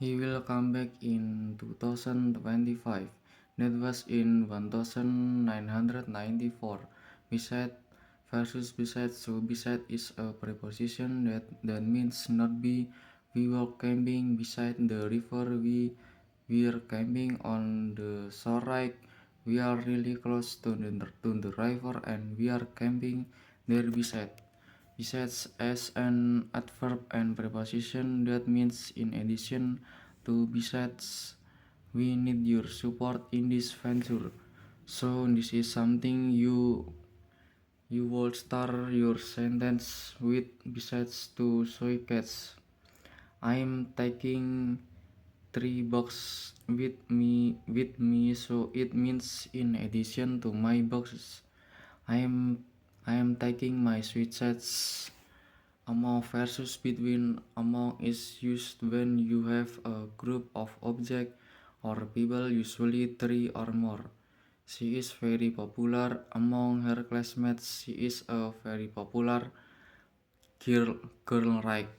He will come back in 2025. That was in 1994. Beside versus beside. So beside is a preposition that means not be. We were camping beside the river. We were camping on the shore, right? We are really close to the river and we are camping there beside. Besides as an adverb and preposition that means in addition to. Besides, we need your support in this venture. So this is something you will start your sentence with. Besides to soy cats. I'm taking 3 boxes with me, so it means in addition to my boxes. I am I am taking my sweatshirts. Among versus between. Among is used when you have a group of objects or people, usually three or more. She is very popular among her classmates. She is a very popular girl, right?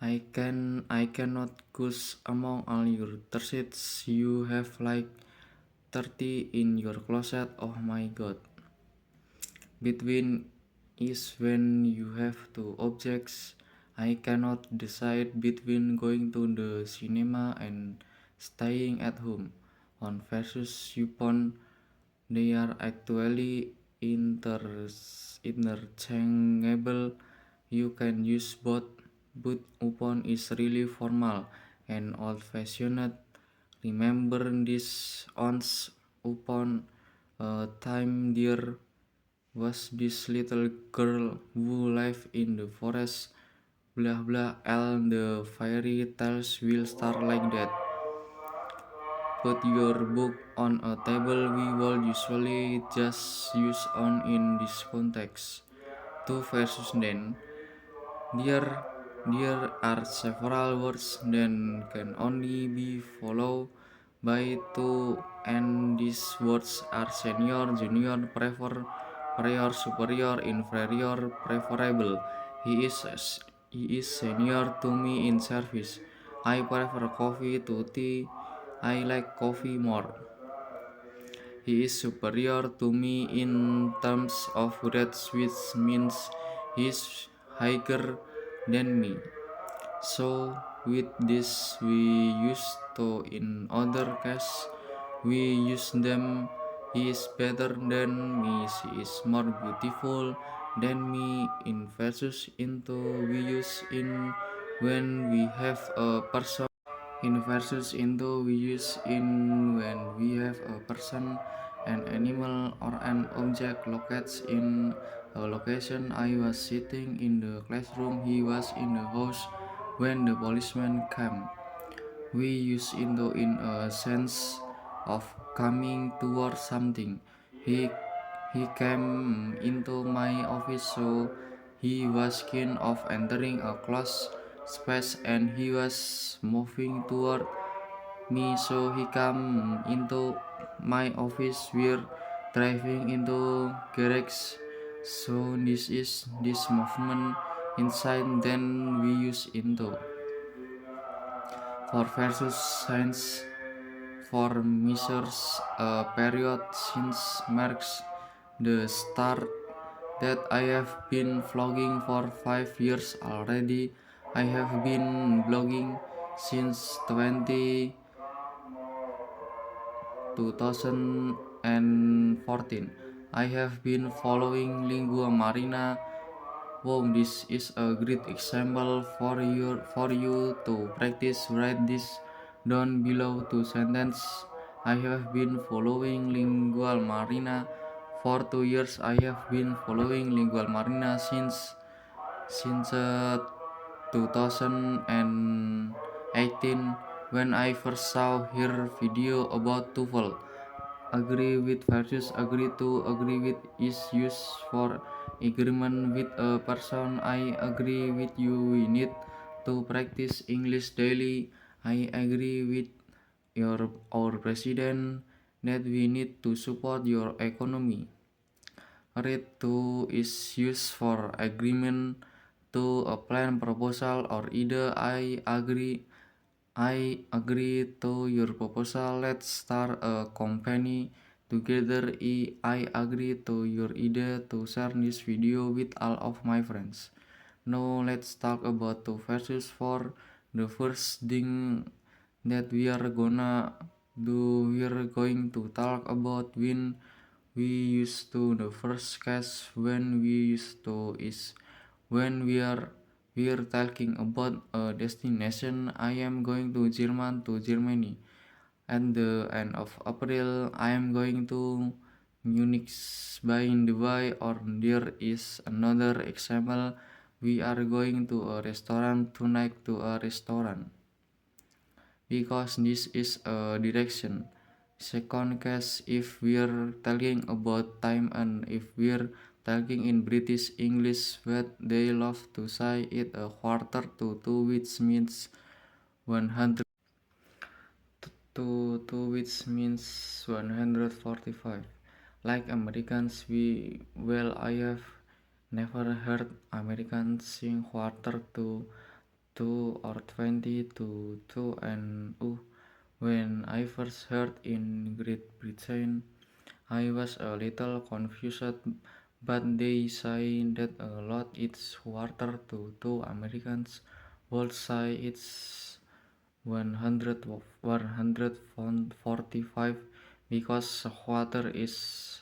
I cannot guess among all your t-shirts. You have like 30 in your closet. Oh my god. Between is when you have two objects. I cannot decide between going to the cinema and staying at home. On versus upon, they are actually interchangeable. You can use both, but upon is really formal and old-fashioned. Remember this. Once upon a time there was this little girl who lived in the forest. Blah blah, and the fairy tales will start like that. Put your book on a table. We will usually just use on in this context. Two versus then. There, there are several words that can only be followed by two, and these words are senior, junior, prefer, prior, superior, inferior, preferable. He is senior to me in service. I prefer coffee to tea. I like coffee more. He is superior to me in terms of grades, which means he is higher than me. So with this we use to. In other case we use them. He is better than me. She is more beautiful than me. In versus into we use in when we have a person. In versus into we use in when we have a person, an animal, or an object located in a location. I was sitting in the classroom. He was in the house when the policeman came. We use into in a sense of coming toward something. He he came into my office, so he was keen of entering a closed space and he was moving toward me, so he came into my office. We're driving into garage, so this is this movement inside. Then we use into. For versus science, for measures a period since marks the start that I have been vlogging for 5 years already. I have been blogging since 2014. I have been following Lingua Marina. Wow, this is a great example for you to practice. Write this down below to sentence. I have been following Lingual Marina for 2 years. I have been following Lingual Marina since 2018 when I first saw her video about TOEFL. Agree with versus agree to. Agree with is used for agreement with a person. I agree with you. We need to practice English daily. I agree with our president that we need to support your economy. Read to is used for agreement to a plan, proposal, or either. I agree to your proposal. Let's start a company together. I agree to your idea to share this video with all of my friends. Now let's talk about 2 versus 4. The first thing that we are gonna do, we are going to talk about when we used to. The first case when we used to is when we are talking about a destination. I am going to Germany. At the end of April, I am going to Munich by the way. Or there is another example. We are going to a restaurant tonight, to a restaurant, because this is a direction. Second case, if we're talking about time and if we're talking in British English, what they love to say it a quarter to two, which means 100 to two, which means 145. Like Americans, I have never heard Americans sing quarter to two or 20 to two. And when I first heard in Great Britain, I was a little confused, but they say that a lot. It's quarter to two. Americans will say it's 145 because quarter is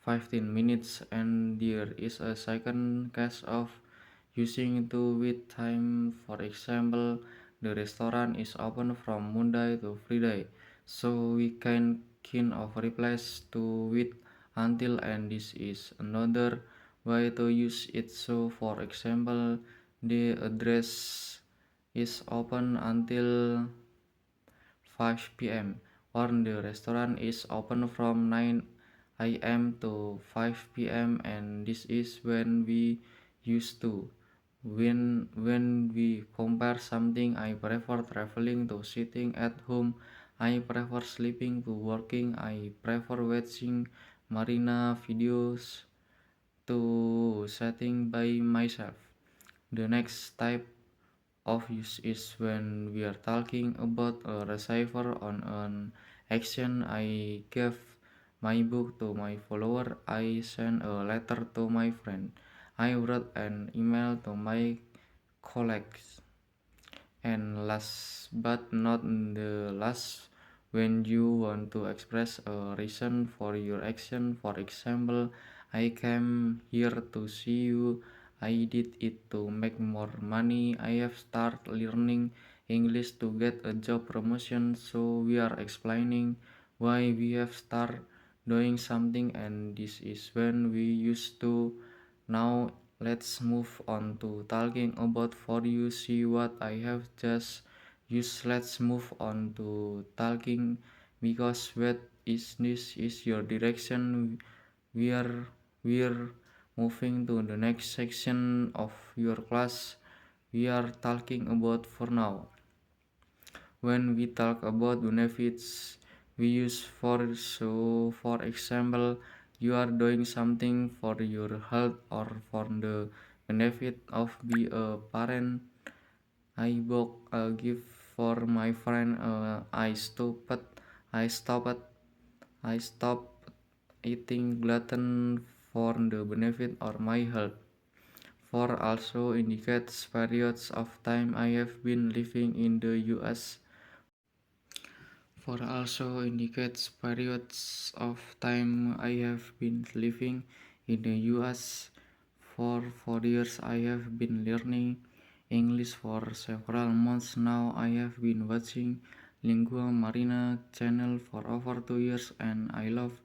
15 minutes. And there is a second case of using to with time. For example, the restaurant is open from Monday to Friday, so we can kind of replace to with until, and this is another way to use it. So for example, the address is open until 5 p.m. or the restaurant is open from 9 a.m. to 5 p.m. And this is when we used to. When we compare something, I prefer traveling to sitting at home. I prefer sleeping to working. I prefer watching marina videos to sitting by myself. The next type of use is when we are talking about a receiver on an action. I gave my book to my follower. I sent a letter to my friend. I wrote an email to my colleagues. And last but not the last, when you want to express a reason for your action. For example, I came here to see you. I did it to make more money. I have started learning English to get a job promotion. So we are explaining why we have started doing something, and this is when we used to. Now let's move on to talking about for you. See what I have just used. Let's move on to talking because what is this is your direction. We are we are moving to the next section of your class. We are talking about for now. When we talk about benefits, we use for. So for example, you are doing something for your health or for the benefit of be a parent. I bought a gift for my friend. I stopped eating gluten for the benefit or my health. For also indicates periods of time I have been living in the US. For also indicates periods of time I have been living in the US. For 4 years I have been learning English. For several months now I have been watching Lingua Marina channel for over 2 years and I love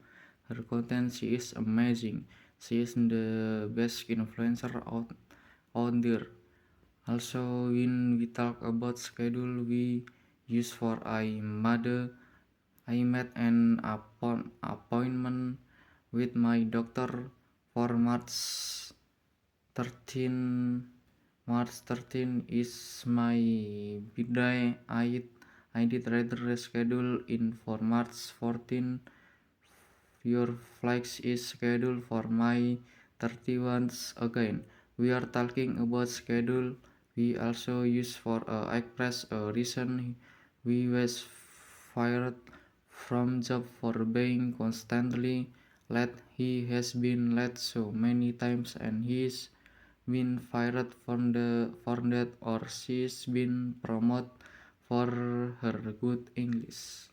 her content. She is amazing. She is the best influencer out there. Also, when we talk about schedule, we use for I made an appointment with my doctor for March 13. March 13 is my birthday. I did rather schedule in for March 14. Your flight is scheduled for my 31st again. We are talking about schedule. We also use for express a reason. We was fired from job for being constantly late. He has been late so many times and he's been fired for that or she's been promoted for her good English.